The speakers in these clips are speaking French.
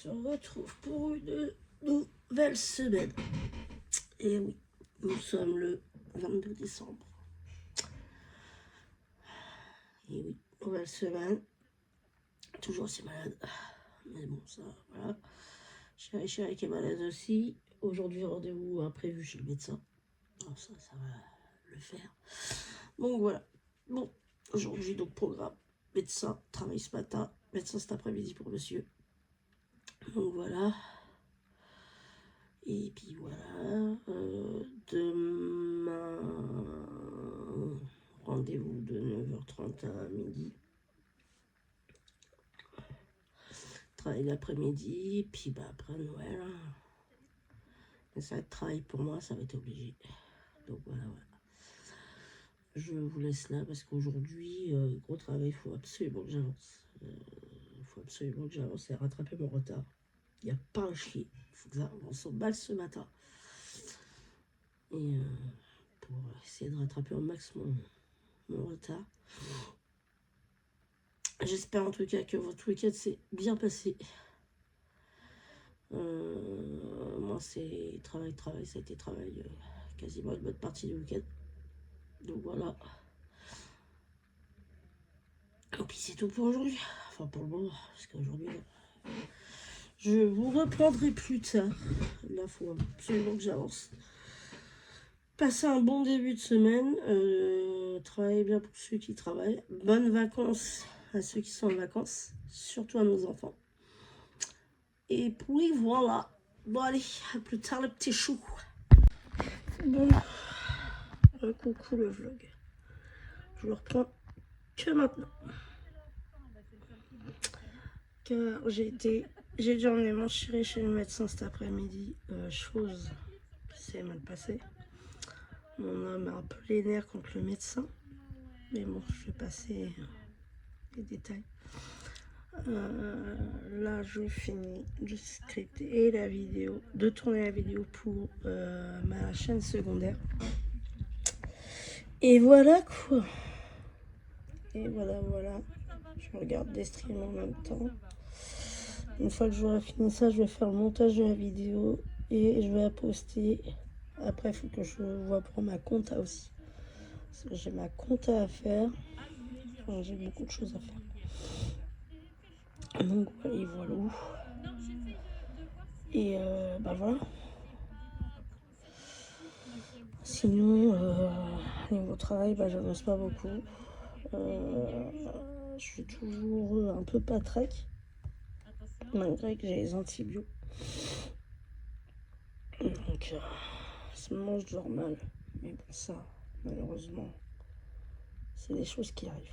se retrouve pour une nouvelle semaine. Et oui, nous sommes le 22 décembre. Et oui, nouvelle semaine. Toujours assez malade. Mais bon, ça, voilà. Chéri qui est malade aussi. Aujourd'hui, rendez-vous imprévu chez le médecin. Alors ça va le faire. Donc voilà. Bon, aujourd'hui, donc programme. Médecin, travail ce matin. Médecin cet après-midi pour monsieur. Donc voilà. Et puis voilà. Demain, rendez-vous de 9h30 à midi. Travail l'après-midi. Puis bah après Noël. Mais ça va être travail pour moi, ça va être obligé. Donc voilà. Je vous laisse là parce qu'aujourd'hui, gros travail, il faut absolument que j'avance. Et rattraper mon retard. Il n'y a pas un chier. Il faut que ça avance au max ce matin. Et pour essayer de rattraper au max mon retard. J'espère en tout cas que votre week-end s'est bien passé. Moi, c'est travail. Ça a été travail quasiment une bonne partie du week-end. Donc voilà. Et puis c'est tout pour aujourd'hui. Enfin pour le moment, parce qu'aujourd'hui, je vous reprendrai plus tard. Là, il faut absolument que j'avance. Passez un bon début de semaine. Travaillez bien pour ceux qui travaillent. Bonnes vacances à ceux qui sont en vacances. Surtout à nos enfants. Et puis voilà. Bon allez, à plus tard le petit chou. Bon, coucou le vlog. Je le reprends que maintenant. Car j'ai dû emmener mon chéri chez le médecin cet après-midi. Chose qui s'est mal passée. Mon homme a un peu les nerfs contre le médecin. Mais bon, je vais passer les détails. Là, je finis de scripter la vidéo, de tourner la vidéo pour ma chaîne secondaire. Et voilà quoi. Et voilà. Je regarde des streams en même temps. Une fois que j'aurai fini ça, je vais faire le montage de la vidéo et je vais la poster. Après, il faut que je vois pour ma compta aussi. Parce que j'ai ma compta à faire. Enfin, j'ai beaucoup de choses à faire. Donc voilà. Et bah voilà. Sinon, niveau travail, bah j'avance pas beaucoup. Je suis toujours un peu patraque. Malgré que j'ai les antibiotiques. Donc, ça me mange normal. Mais bon, ça, malheureusement, c'est des choses qui arrivent.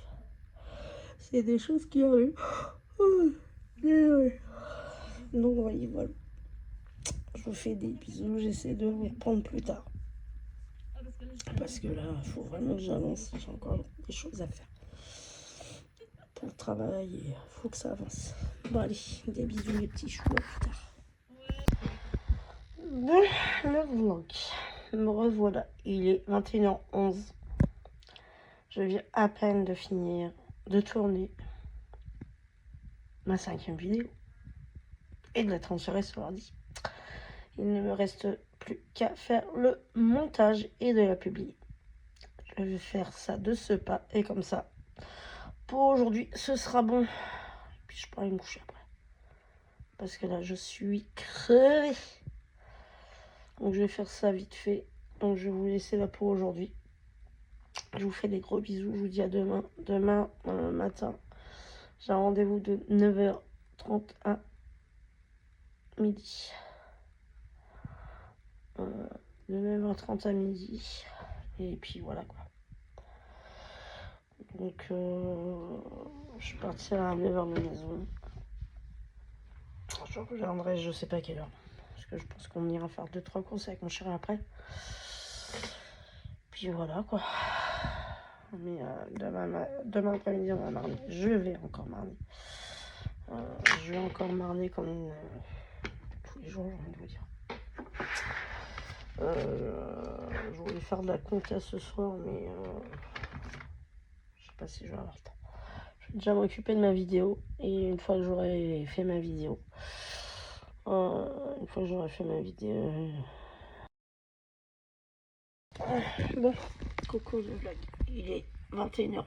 Donc, voilà. Je vous fais des bisous. J'essaie de vous reprendre plus tard. Parce que là, il faut vraiment que j'avance. J'ai encore des choses à faire. Pour le travail, il faut que ça avance. Bon, allez, des bisous, les petits choux. À plus tard. Bon, le vlog. Me revoilà. Il est 21h11. Je viens à peine de finir de tourner ma 5e vidéo et de la transférer sur l'ordi. Il ne me reste plus qu'à faire le montage et de la publier. Je vais faire ça de ce pas et comme ça. Pour aujourd'hui, ce sera bon. Puis je pourrai me coucher après. Parce que là, je suis crevée. Donc je vais faire ça vite fait. Donc je vais vous laisser là pour aujourd'hui. Je vous fais des gros bisous. Je vous dis à demain. Demain matin, j'ai un rendez-vous de 9h30 à midi. De 9h30 à midi. Et puis voilà quoi. Donc je partirai à 9h de maison. Je reviendrai je sais pas quelle heure. Parce que je pense qu'on ira faire 2-3 courses avec mon chéri après. Puis voilà quoi. Mais demain après-midi on va marner. Je vais encore marner. Je vais encore marner comme tous les jours, j'ai envie de vous dire. Je voulais faire de la compta ce soir, mais je sais pas si je vais avoir le temps. Je vais déjà m'occuper de ma vidéo. Et une fois que j'aurai fait ma vidéo, Une fois que j'aurai fait ma vidéo. Bon, coucou le vlog, il est 21h20.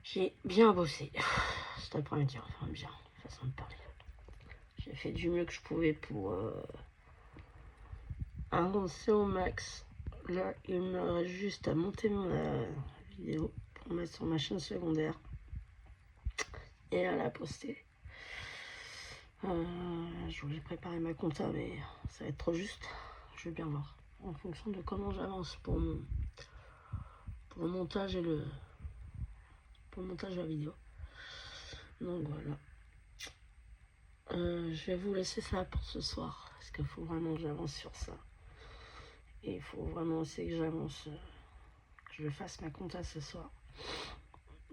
J'ai bien bossé. C'est l'après-midi, enfin bien, façon de parler. J'ai fait du mieux que je pouvais pour avancer au max. Là, il me reste juste à monter ma vidéo pour mettre sur ma chaîne secondaire et à la poster. Je voulais préparer ma compta, mais ça va être trop juste. Je vais bien voir en fonction de comment j'avance pour le montage et pour le montage de la vidéo. Donc voilà. Je vais vous laisser ça pour ce soir parce qu'il faut vraiment que j'avance sur ça. Et il faut vraiment aussi que j'avance, que je fasse ma compta ce soir.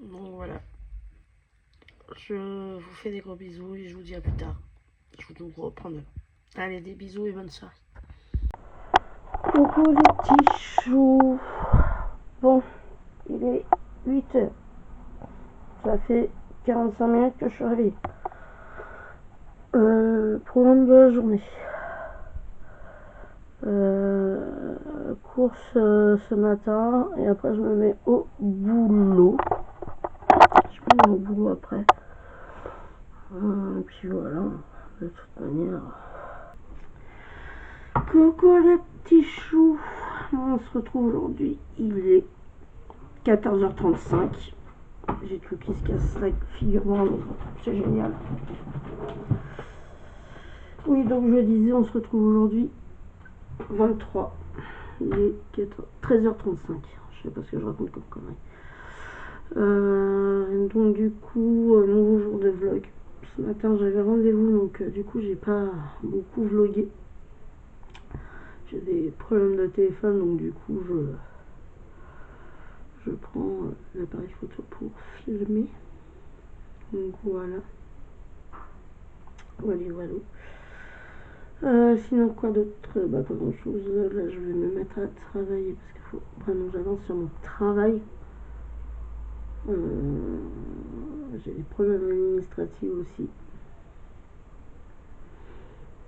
Donc voilà. Je vous fais des gros bisous et je vous dis à plus tard. Je vous reprends demain. Allez, des bisous et bonne soirée. Coucou les petits choux. Bon, il est 8h. Ça fait 45 minutes que je suis réveillée. Programme de la journée. Course ce matin et après je me mets au boulot. Je me mets au boulot après. Et puis voilà, de toute manière. Coucou les petits choux. On se retrouve aujourd'hui. Il est 14h35. J'ai tout qui se casse la figure dans l'autre. C'est génial. Oui, donc je disais, on se retrouve aujourd'hui 23. Il est 13h35. Je sais pas ce que je raconte comme connerie. Donc du coup, nouveau jour de vlog. Ce matin j'avais rendez-vous, donc du coup j'ai pas beaucoup vlogué. J'ai des problèmes de téléphone, donc du coup je prends l'appareil photo pour filmer. Donc voilà. Voilà. Sinon quoi d'autre? Pas grand chose. Là je vais me mettre à travailler parce qu'il faut vraiment que j'avance sur mon travail. J'ai des problèmes administratifs aussi.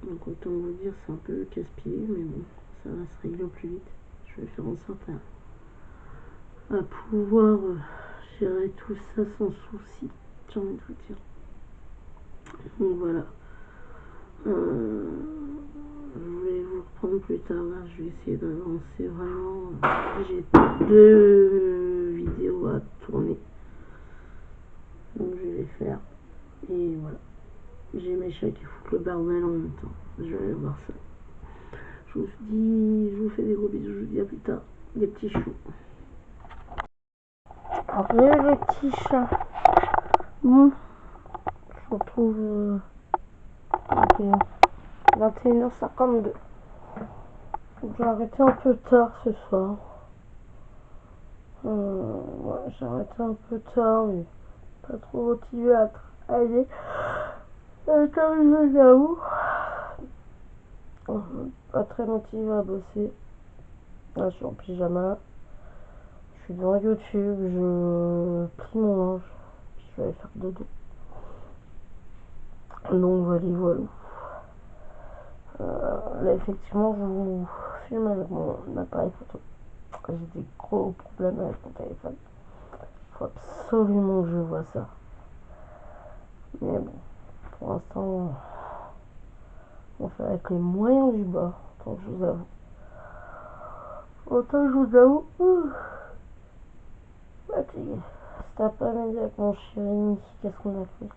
Donc autant vous dire c'est un peu casse-pied, mais bon, ça va se régler au plus vite. Je vais faire en sorte à pouvoir gérer tout ça sans souci, j'ai envie de vous dire. Donc voilà. Je vais vous reprendre plus tard là, je vais essayer d'avancer vraiment. J'ai 2 vidéos à tourner. Donc je vais les faire. Et voilà. J'ai mes chats qui foutent le bordel en même temps. Je vais aller voir ça. Je vous fais des gros bisous, je vous dis à plus tard, les petits choux. Re le petit chat. Bon, je vous retrouve 21h52. J'ai arrêté un peu tard ce soir. Ouais, j'ai arrêté un peu tard, mais pas trop motivé à travailler. Comme je l'avoue. Pas très motivé à bosser. Là, je suis en pyjama. Je suis devant YouTube, je plie mon linge, puis je vais aller faire dodo. Donc voilà. Là, effectivement, je vous filme avec mon appareil photo. J'ai des gros problèmes avec mon téléphone. Il faut absolument que je vois ça. Mais bon, pour l'instant, on fait avec les moyens du bord, autant que je vous avoue. Fatigué. Cet après-midi avec mon chéri, qu'est-ce qu'on a fait?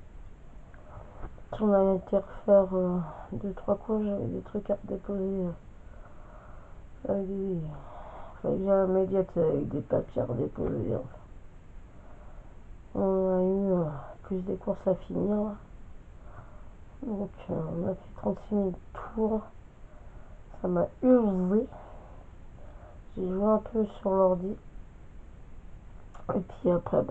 On a été refaire 2-3 cours, j'avais des trucs à redéposer. Avec des... Fallait que j'ai un médiateur avec des papiers à redéposer. Enfin. On a eu plus des courses à finir. Là. Donc on a fait 36 000 tours. Ça m'a usé. J'ai joué un peu sur l'ordi. Et puis après,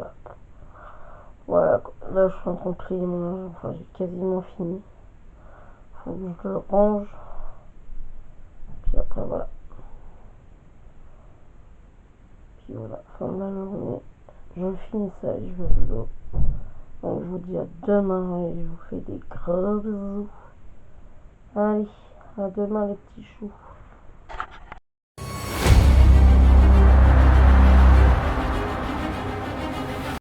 voilà. Là, je suis en train de plier mon linge. Enfin, j'ai quasiment fini. Faut que je le range. Puis après, voilà. Puis voilà, fin de la journée. Je finis ça et je vais au boulot. Donc, je vous dis à demain et je vous fais des gros bisous. Allez, à demain les petits choux.